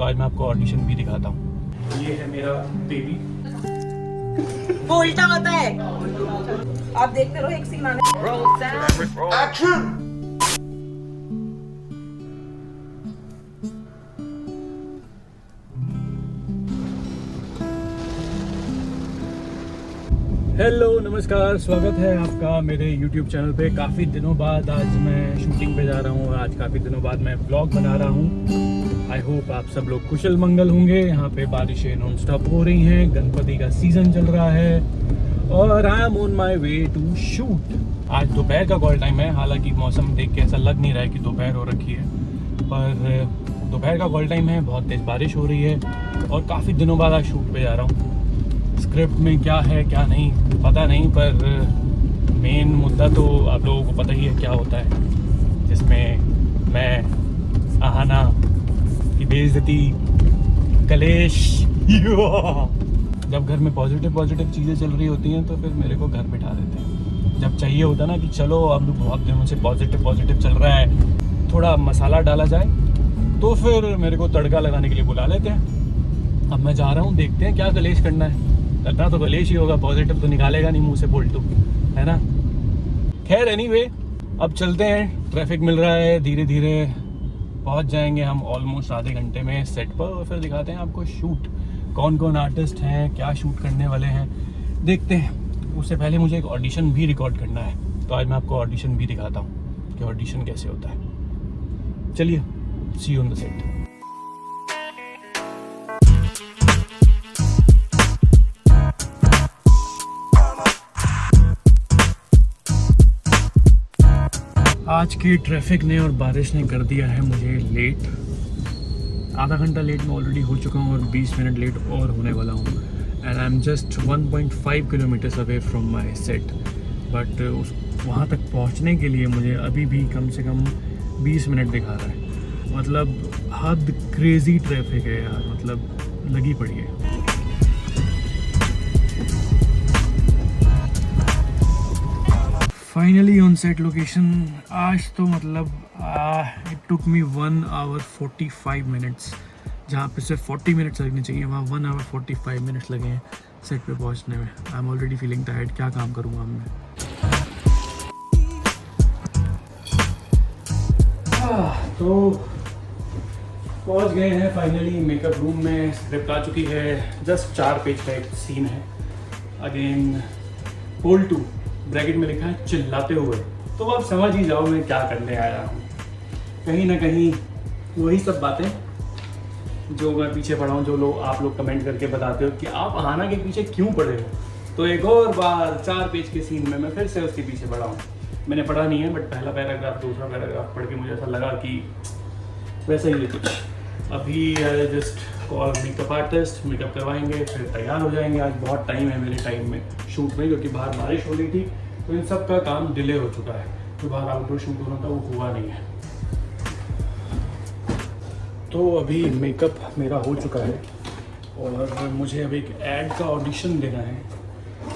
तो आज मैं आपको ऑडिशन भी दिखाता हूँ। ये है मेरा बेबी। वो उल्टा होता है। आप देखते रहो, एक सीन आने। Action! हेलो नमस्कार, स्वागत है आपका मेरे YouTube चैनल पे। काफ़ी दिनों बाद आज मैं शूटिंग पे जा रहा हूँ और आज काफ़ी दिनों बाद मैं ब्लॉग बना रहा हूँ। आई होप आप सब लोग कुशल मंगल होंगे। यहाँ पे बारिशें नॉन स्टॉप हो रही हैं, गणपति का सीज़न चल रहा है और I am on my way to shoot. आज दोपहर का कॉल टाइम है, हालांकि मौसम देख के ऐसा लग नहीं रहा है कि दोपहर हो रखी है, पर दोपहर का कॉल टाइम है। बहुत तेज़ बारिश हो रही है और काफ़ी दिनों बाद आज शूट पे जा रहा हूँ। स्क्रिप्ट में क्या है क्या नहीं पता नहीं, पर मेन मुद्दा तो आप लोगों को पता ही है क्या होता है, जिसमें मैं आहाना की बेइज्जती, कलेश। जब घर में पॉजिटिव चीज़ें चल रही होती हैं तो फिर मेरे को घर बिठा देते हैं। जब चाहिए होता ना कि चलो अब बहुत दिनों से पॉजिटिव चल रहा है, थोड़ा मसाला डाला जाए, तो फिर मेरे को तड़का लगाने के लिए बुला लेते हैं। अब मैं जा रहा हूँ, देखते हैं क्या कलेश करना है। करना तो कलेश ही होगा, पॉजिटिव तो निकालेगा नहीं मुंह से बोल्टू, है ना। खैर एनीवे, अब चलते हैं। ट्रैफिक मिल रहा है, धीरे धीरे पहुंच जाएंगे हम ऑलमोस्ट आधे घंटे में सेट पर, और फिर दिखाते हैं आपको शूट, कौन कौन आर्टिस्ट हैं, क्या शूट करने वाले हैं, देखते हैं। उससे पहले मुझे एक ऑडिशन भी रिकॉर्ड करना है, तो आज मैं आपको ऑडिशन भी दिखाता हूँ कि ऑडिशन कैसे होता है। चलिए, सी यू ऑन द सेट। आज की ट्रैफिक ने और बारिश ने कर दिया है मुझे लेट। आधा घंटा लेट मैं ऑलरेडी हो चुका हूँ और 20 मिनट लेट और होने वाला हूँ। And I am just 1.5 kilometres away from my set. But उस वहाँ तक पहुँचने के लिए मुझे अभी भी कम से कम 20 मिनट दिखा रहा है। मतलब हद क्रेज़ी ट्रैफिक है यार, मतलब लगी पड़ी है। Finally on set location. आज तो मतलब it took me 1 hour 45 minutes, जहाँ पे सिर्फ 40 मिनट्स लगने चाहिए, वहाँ 1 hour 45 मिनट्स लगे हैं सेट पे पहुँचने में। I am already feeling tired. क्या काम करूँगा मैं। तो पहुँच गए हैं फाइनली मेकअप रूम में। स्क्रिप्ट आ चुकी है, जस्ट 4 पेज का एक सीन है। अगेन पोल 2 ब्रैकेट में लिखा है चिल्लाते हुए, तो आप समझ ही जाओ मैं क्या करने आया हूँ। कहीं ना कहीं वही सब बातें जो मैं पीछे पड़ा हूँ, जो लोग आप लोग कमेंट करके बताते हो कि आप आहाना के पीछे क्यों पड़े हो, तो एक और बार 4 पेज के सीन में मैं फिर से उसके पीछे पड़ा हूँ। मैंने पढ़ा नहीं है, बट पहला पैराग्राफ दूसरा पैराग्राफ पढ़ के मुझे ऐसा लगा कि वैसा ही है कुछ। अभी just call makeup artist, makeup करवाएंगे, फिर तैयार हो जाएंगे। आज बहुत टाइम है मेरे टाइम में शूट में, क्योंकि बाहर बारिश हो रही थी, तो इन सब का काम डिले हो चुका है। जो बाहर आउटडोर शूट होना था वो हुआ नहीं है। तो अभी मेकअप मेरा हो चुका है और मुझे अब एक ऐड का ऑडिशन देना है,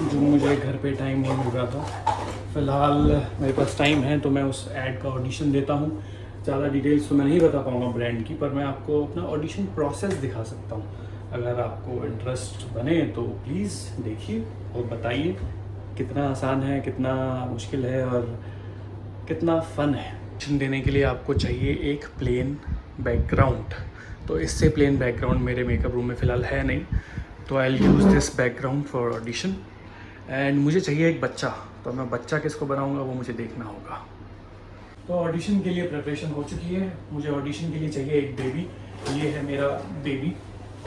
जो मुझे घर पे टाइम नहीं मिल रहा था। फ़िलहाल मेरे पास टाइम है तो मैं उस ऐड का ऑडिशन देता हूँ। ज़्यादा डिटेल्स तो मैं नहीं बता पाऊँगा ब्रांड की, पर मैं आपको अपना ऑडिशन प्रोसेस दिखा सकता हूँ। अगर आपको इंटरेस्ट बने तो प्लीज़ देखिए और बताइए कितना आसान है, कितना मुश्किल है और कितना फ़न है। ऑडिशन देने के लिए आपको चाहिए एक प्लेन बैकग्राउंड। तो इससे प्लेन बैकग्राउंड मेरे मेकअप रूम में फ़िलहाल है नहीं, तो I will use this background for audition. And मुझे चाहिए एक बच्चा, तो मैं बच्चा किसको बनाऊँगा वो मुझे देखना होगा। तो ऑडिशन के लिए प्रिपरेशन हो चुकी है। मुझे ऑडिशन के लिए चाहिए एक बेबी। ये है मेरा बेबी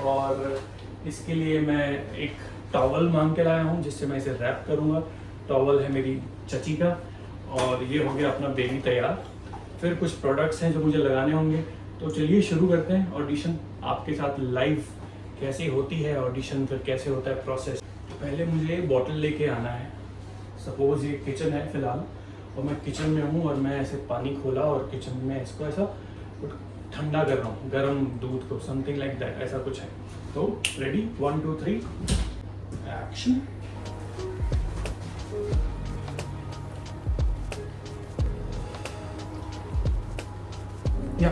और इसके लिए मैं एक टॉवल मांग के लाया हूँ, जिससे मैं इसे रैप करूँगा। टॉवल है मेरी चची का, और ये हो गया अपना बेबी तैयार। फिर कुछ प्रोडक्ट्स हैं जो मुझे लगाने होंगे। तो चलिए शुरू करते हैं ऑडिशन आपके साथ लाइव। कैसे होती है ऑडिशन, फिर कैसे होता है प्रोसेस। पहले मुझे बॉटल लेके आना है। सपोज़ ये किचन है फ़िलहाल, और मैं किचन में हूँ और मैं ऐसे पानी खोला और किचन में इसको ऐसा ठंडा कर रहा हूँ, गर्म दूध को, समथिंग लाइक दैट, ऐसा कुछ है। तो रेडी, 1 2 3 एक्शन। या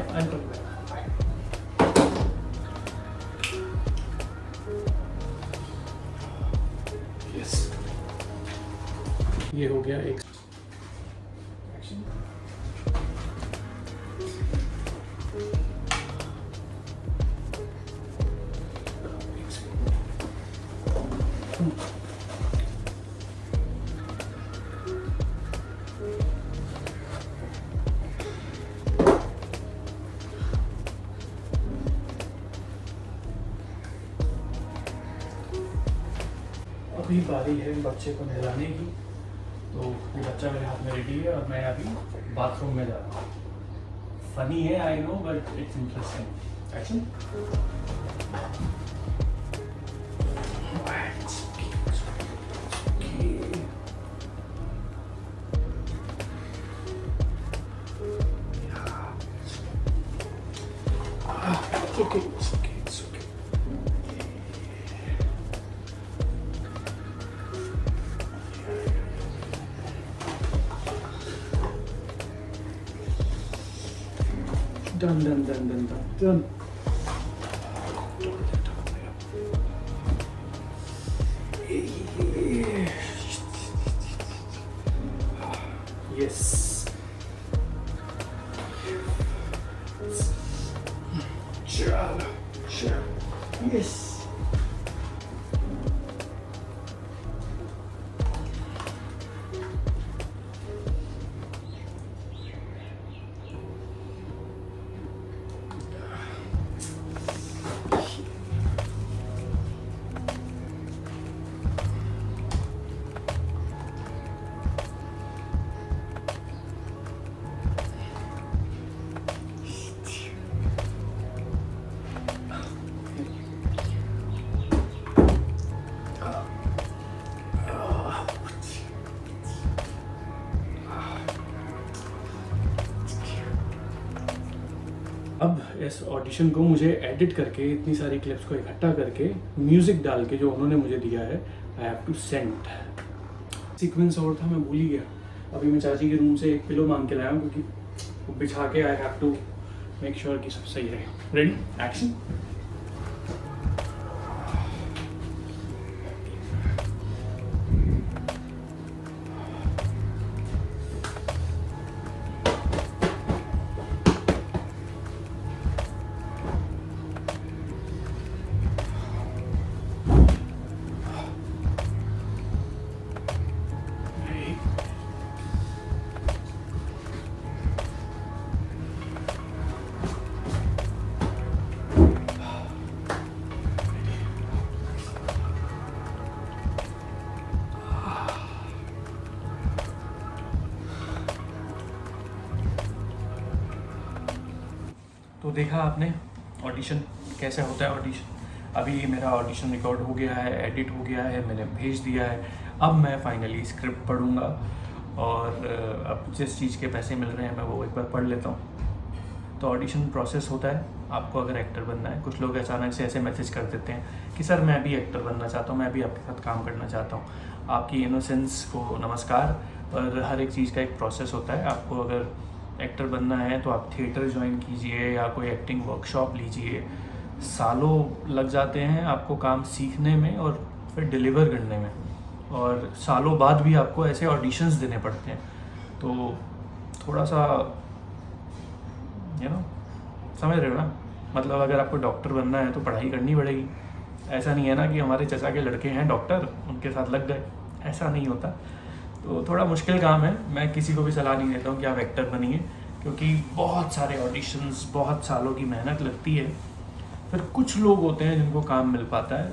ये हो गया एक अभी बारी है बच्चे को नहलाने की, तो ये बच्चा मेरे हाथ में रेडी है और मैं अभी बाथरूम में जा रहा हूँ। फनी है I know, but it's interesting. Action. Okay, it's okay, it's okay. Done. Yes. Sure. Yes. अब इस ऑडिशन को मुझे एडिट करके इतनी सारी क्लिप्स को इकट्ठा करके म्यूज़िक डाल के जो उन्होंने मुझे दिया है I have to send. Sequence और था, मैं भूल ही गया। अभी मैं चाची के रूम से एक पिलो मांग के लाया हूँ क्योंकि वो बिछा के I have to make sure कि सब सही रहे। Ready, action. तो देखा आपने ऑडिशन कैसे होता है। ऑडिशन अभी मेरा ऑडिशन रिकॉर्ड हो गया है, एडिट हो गया है, मैंने भेज दिया है। अब मैं फाइनली स्क्रिप्ट पढ़ूंगा और अब जिस चीज़ के पैसे मिल रहे हैं मैं वो एक बार पढ़ लेता हूँ। तो ऑडिशन प्रोसेस होता है, आपको अगर एक्टर बनना है। कुछ लोग अचानक से ऐसे मैसेज कर देते हैं कि सर मैं भी एक्टर बनना चाहता हूँ, मैं भी आपके साथ काम करना चाहता हूँ। आपकी इनोसेंस को नमस्कार, पर हर एक चीज़ का एक प्रोसेस होता है। आपको अगर एक्टर बनना है तो आप थिएटर ज्वाइन कीजिए या कोई एक्टिंग वर्कशॉप लीजिए। सालों लग जाते हैं आपको काम सीखने में और फिर डिलीवर करने में, और सालों बाद भी आपको ऐसे ऑडिशंस देने पड़ते हैं। तो थोड़ा सा समझ रहे हो ना, मतलब अगर आपको डॉक्टर बनना है तो पढ़ाई करनी पड़ेगी। ऐसा नहीं है ना कि हमारे चचा के लड़के हैं डॉक्टर, उनके साथ लग गए, ऐसा नहीं होता। तो थोड़ा मुश्किल काम है। मैं किसी को भी सलाह नहीं देता हूँ कि आप एक्टर बनिए, क्योंकि बहुत सारे ऑडिशंस, बहुत सालों की मेहनत लगती है। फिर कुछ लोग होते हैं जिनको काम मिल पाता है,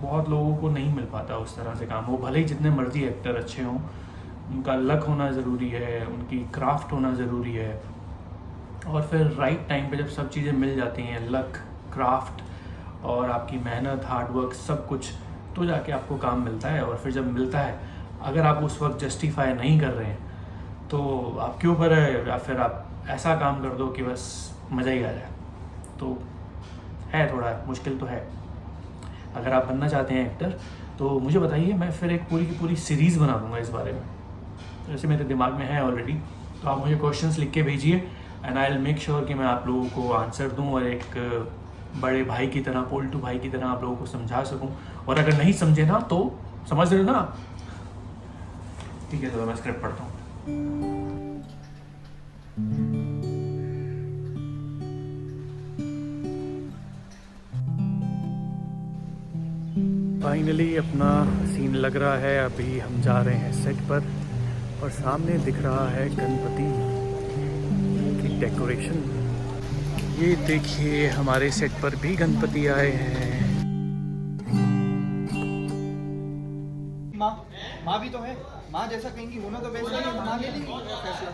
बहुत लोगों को नहीं मिल पाता उस तरह से काम। वो भले ही जितने मर्जी एक्टर अच्छे हों, उनका लक होना ज़रूरी है, उनकी क्राफ्ट होना ज़रूरी है। और फिर राइट टाइम पे जब सब चीज़ें मिल जाती हैं, लक, क्राफ्ट और आपकी मेहनत, हार्डवर्क, सब कुछ, तो जाके आपको काम मिलता है। और फिर जब मिलता है, अगर आप उस वक्त जस्टिफाई नहीं कर रहे हैं तो आपके ऊपर है, या फिर आप ऐसा काम कर दो कि बस मज़ा ही आ जाए। तो है, थोड़ा मुश्किल तो है। अगर आप बनना चाहते हैं एक्टर तो मुझे बताइए, मैं फिर एक पूरी की पूरी सीरीज़ बना दूँगा इस बारे में। जैसे मेरे दिमाग में है ऑलरेडी, तो आप मुझे क्वेश्चंस लिख के भेजिए and I will make sure कि मैं आप लोगों को आंसर दूँ और एक बड़े भाई की तरह, पोल्टू भाई की तरह आप लोगों को समझा सकूँ। और अगर नहीं समझे ना तो समझ रहे हो ना, ठीक है, तो मैं स्क्रिप्ट पढ़ता हूँ। फाइनली अपना सीन लग रहा है। अभी हम जा रहे हैं सेट पर और सामने दिख रहा है गणपति की डेकोरेशन। ये देखिए, हमारे सेट पर भी गणपति आए हैं। माँ भी तो है, माँ जैसा कहेंगी होना तो वैसा ही, माँ ले लेंगी फैसला।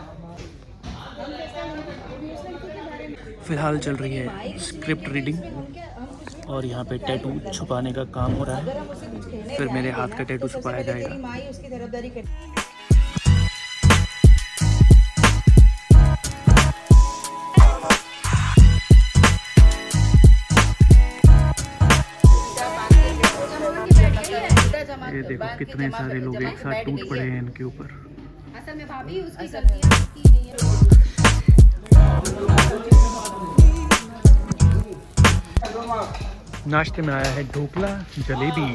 फिलहाल चल रही है स्क्रिप्ट रीडिंग और यहाँ पे टैटू छुपाने का काम हो रहा है। फिर मेरे हाथ का टैटू छुपाया जाएगा। ये देखो कितने सारे लोग एक साथ टूट पड़े हैं इनके ऊपर। असल में भाभी उसकी गलतियां की नहीं है। नाश्ते में आया है ढोकला, जलेबी।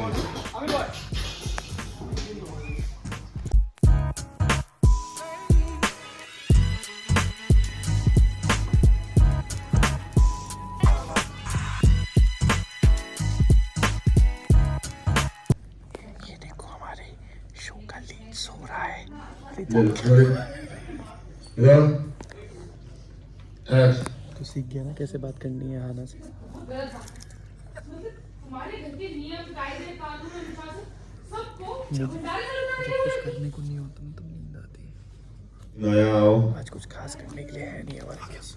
ये देखो हमारे शो का लीड सो रहा है। तो सीख गया ना कैसे बात करनी है हाना से। जब कुछ करने को नहीं होता तो नींद आती है। आज कुछ खास करने के लिए है नहीं हमारे पास।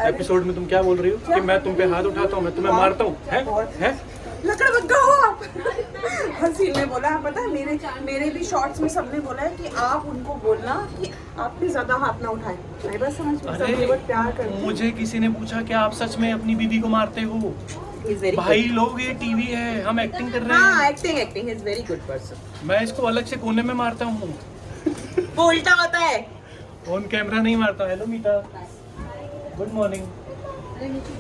एपिसोड में तुम क्या बोल रही हो कि मैं तुम पे हाथ उठाता हूँ, मैं तुम्हें मारता हूँ, हैं? लकड़ बग्गा हो आप। हसीन ने बोला, पता है मेरे भी शॉर्ट्स में सबने बोला है कि आप उनको बोलना कि आप भी ज्यादा हाथ ना उठाएं। मैं बस समझ में सब बहुत प्यार करते हैं। मुझे किसी ने पूछा कि आप सच में अपनी बीवी को मारते हो? भाई लोग, ये टीवी है, हम एक्टिंग कर रहे हैं। हाँ, acting is very good person. मैं इसको अलग से कोने में मारता हूँ, वो उल्टा होता है। ऑन कैमरा नहीं मारता। हेलो मीता, गुड मॉर्निंग।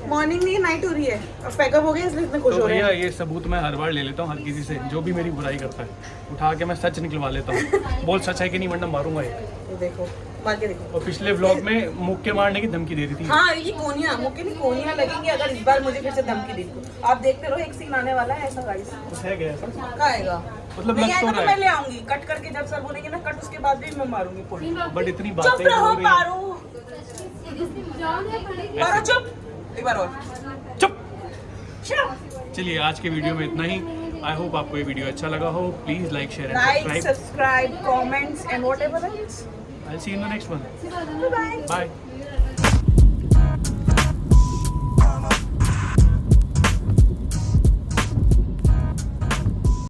मॉर्निंग नहीं, नाइट हो रही है। अब पैकअप हो गया इसलिए इतने खुश तो हो रहे भैया हैं। ये सबूत मैं हर बार ले लेता हूँ हर किसी से जो भी मेरी बुराई करता है, उठा के मैं सच निकलवा लेता हूँ। बोल सच है कि नहीं, वरना मारूंगा ये। ये देखो, मार के देखो। और पिछले व्लॉग में मुक्के मारने की धमकी दे दी थी। हाँ, ये कोनिया मुझे नहीं, कोनिया लगेंगी अगर इस बार मुझे फिर से धमकी दी तो। आप देखते रहो, एक सीन आने वाला है ऐसा गाइस। कुछ है क्या ऐसा? कहाँ आएगा? मतलब नहीं लग तो आएगा रहा तो है। मैं ले आऊंगी कट करके। जब सर बोलेंगे ना कट, उसके बाद भी मैं मारूंगी फुल। बट इतनी चुप बातें रहो हो रही हैं। पारो चुप। एक बार और चुप। चलिए आज के वीडियो में इतना ही। आई होप आपको ये वीडियो अच्छा लगा हो। Please like, share and like, subscribe. Subscribe, comments and whatever else. I see you in the next one. Bye. Bye.